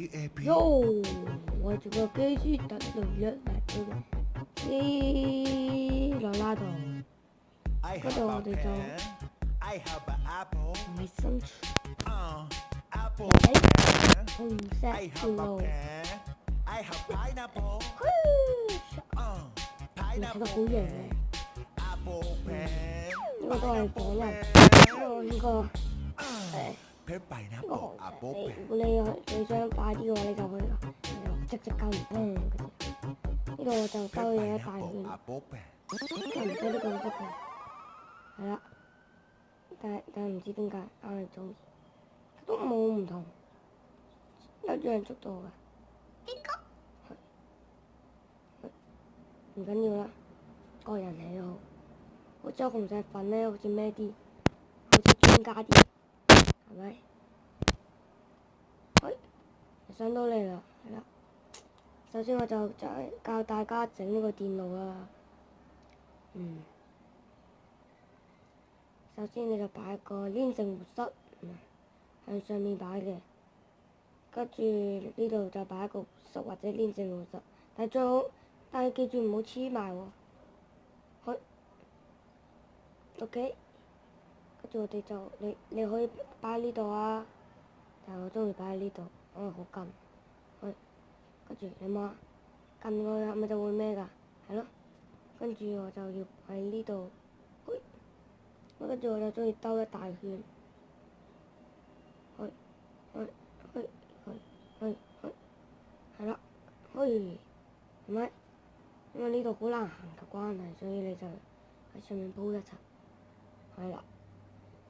喲，我這個機師特雷一嚟到呢羅拉度，嗰度我哋就咪生存。紅石條路，你睇得好型嘅。呢個都係講人，呢個呢個紅石，如果你想快啲嘅話，你就去即交唔通嘅。呢度我就兜咗一大圈，又唔使呢個都得嘅，係啦。但係唔知點解硬係中意，都冇唔同，一樣速度嘅。唔緊要啦，個人喜好。好似紅石粉咧，好似咩啲，好似專家啲，係咪？上到嚟啦，係啦。首先我就係教大家整呢個電腦啦。首先你就擺個黏性活塞，向上面擺嘅。跟住呢度就擺一個活塞或者黏性活塞，但係記住唔好黐埋喎。OK，跟住我哋就你可以擺喺呢度啊，但係我中意擺喺呢度，因為好近。跟住你摸，近佢係咪就會咩㗎？係咯。跟住我就要喺呢度，跟住我就中意兜一大圈，係啦，係咪？因為呢度好難行嘅關係，所以你就喺上面鋪一層。係啦，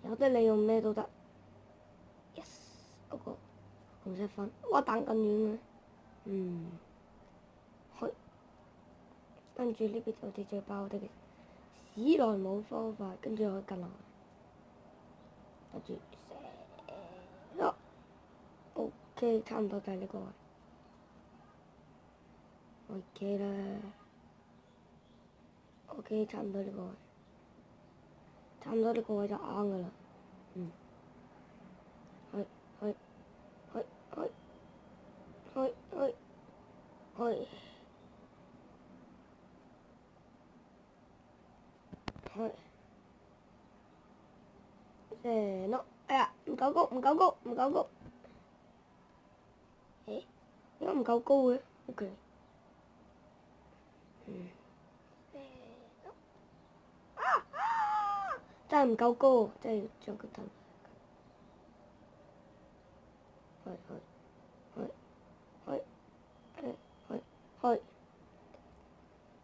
有得你用咩都得。Yes， 嗰個紅色粉，哇彈咁遠嘅，跟住呢邊我哋就包我哋嘅史萊姆方塊，跟住可以撳落去，跟住寫OK， 差唔多就係呢個位 OK 啦 ，OK 差唔多呢個位。差唔多呢個位就啱㗎啦，せーの，哎呀，唔夠高，唔夠高，唔夠高，點解唔夠高嘅 ？OK，真係唔夠高，真係要將佢騰。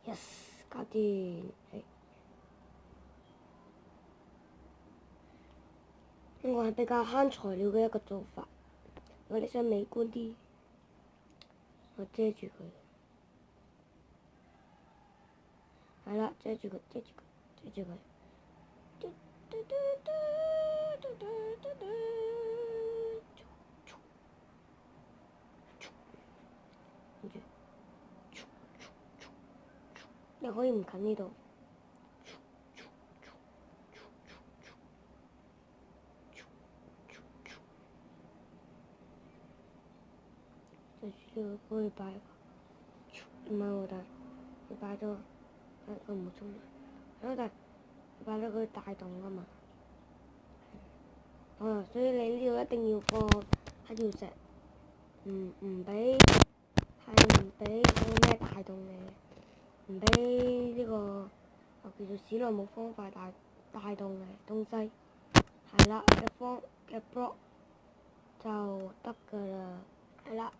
Yes， 搞掂。呢個係比較慳材料嘅一個做法。如果你想美觀啲，我遮住佢。係啦，遮住佢，遮住佢，遮住佢。你可以唔近呢度，就呢個可以擺，唔係喎，但係你擺咗，佢唔中，但係擺咗佢帶動㗎嘛，所以你呢度一定要放黑曜石，唔俾嗰個咩帶動你，唔俾呢個叫做史萊姆方塊帶動嘅東西，係啦，嘅 block 就得㗎啦，係啦，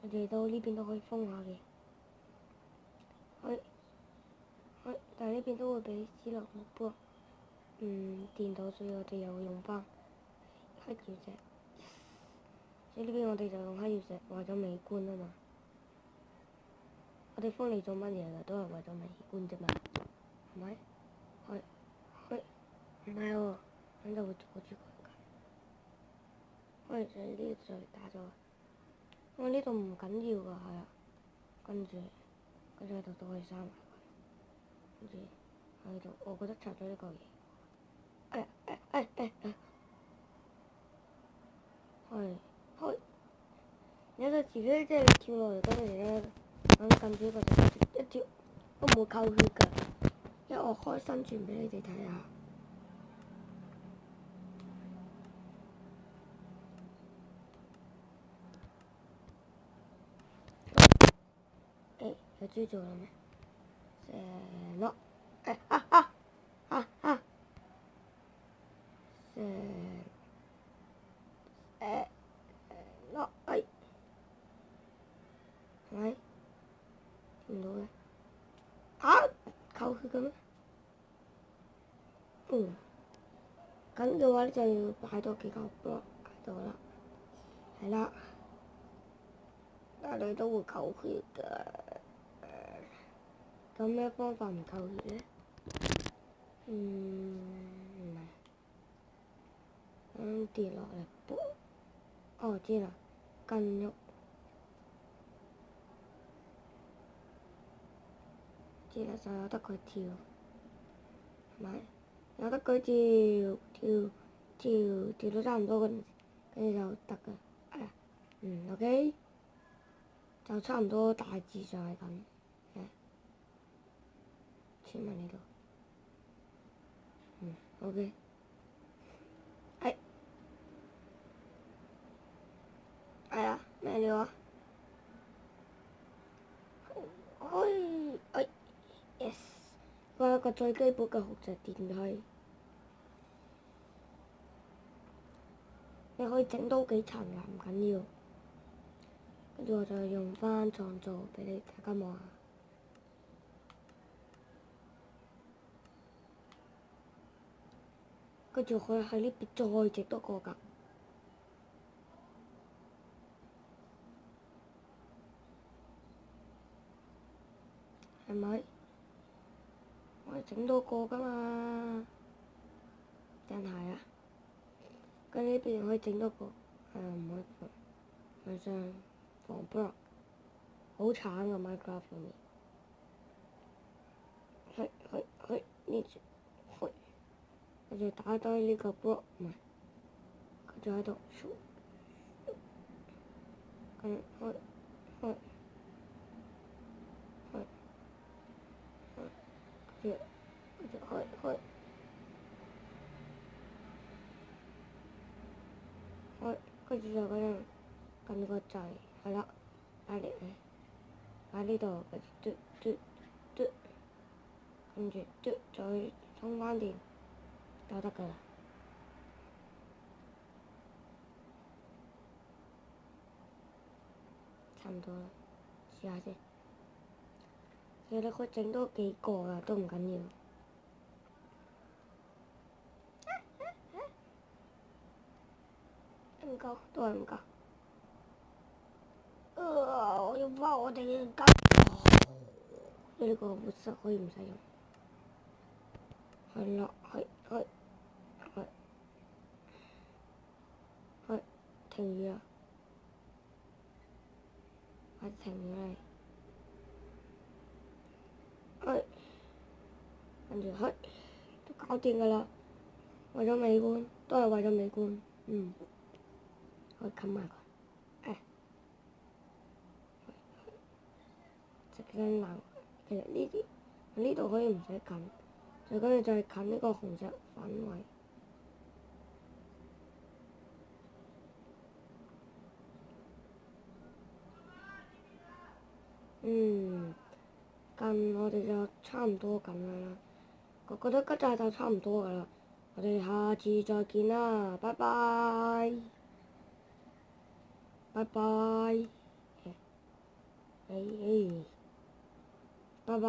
我哋到呢邊都可以封下嘅，但係呢邊都會俾史萊姆波，電到，所以我哋又會用翻黑曜石。所以呢邊我哋就用黑曜石，為咗美觀啊嘛。我哋封嚟做乜嘢㗎？都係為咗美觀啫嘛，係咪？唔係喎，咁就會阻住佢㗎。所以呢度就打咗，因為呢度唔緊要㗎，係啊。跟住喺度都可以閂埋佢，跟住喺度，我覺得拆咗呢個嘢。有陣時咧，即係你跳落嚟嗰陣時咧，咁近住一個就一跳都冇扣血㗎，因為我開新傳俾你哋睇下。誒，有追做啦咩？成咯，誒成咯，係咪見唔到嘅？扣血嘅咩？咁嘅話咧就要擺多幾個 block 喺度啦，係啦，但係你都會扣血㗎。咁咩方法唔扣血咧？唔係，咁跌落嚟，哦知啦，跟喐，知啦，就有得佢跳，係咪？有得佢跳到差唔多嗰陣時，跟住就得㗎。OK，就差唔多大致上係咁，簽埋呢度。OK，係啊，咩料啊？yes，嗰一個最基本嘅學習電梯，你可以整多幾層㗎，唔緊要。跟住我就用翻創造俾你大家望下，跟住可以喺呢邊再整多個㗎。係咪？我係整多個㗎嘛，真係啊！跟呢邊可以整多個，唔可以放上防 block，好慘啊 Minecraft 入面。呢住，跟住打低呢個 block，唔係，跟住喺度，開。跟住就咁樣撳個掣，係啦，擺嚟擺呢度，跟住嘟，跟住嘟再充翻電就得㗎啦。差唔多啦，試下先。其實你可以整多幾個㗎，都唔緊要。唔夠，都係唔夠。我要翻我哋嘅家。呢個活塞可以唔使用。係啦，係，停雨啊！快停雨嚟！跟住都搞掂㗎啦。為咗美觀，都係為咗美觀。可以冚埋佢。直根流，其實呢度可以唔使冚，最緊要就係冚呢個紅石粉位。咁我哋就差唔多咁樣啦。我覺得今集就差唔多㗎啦，我哋下次再見啦，拜拜，拜拜，拜拜。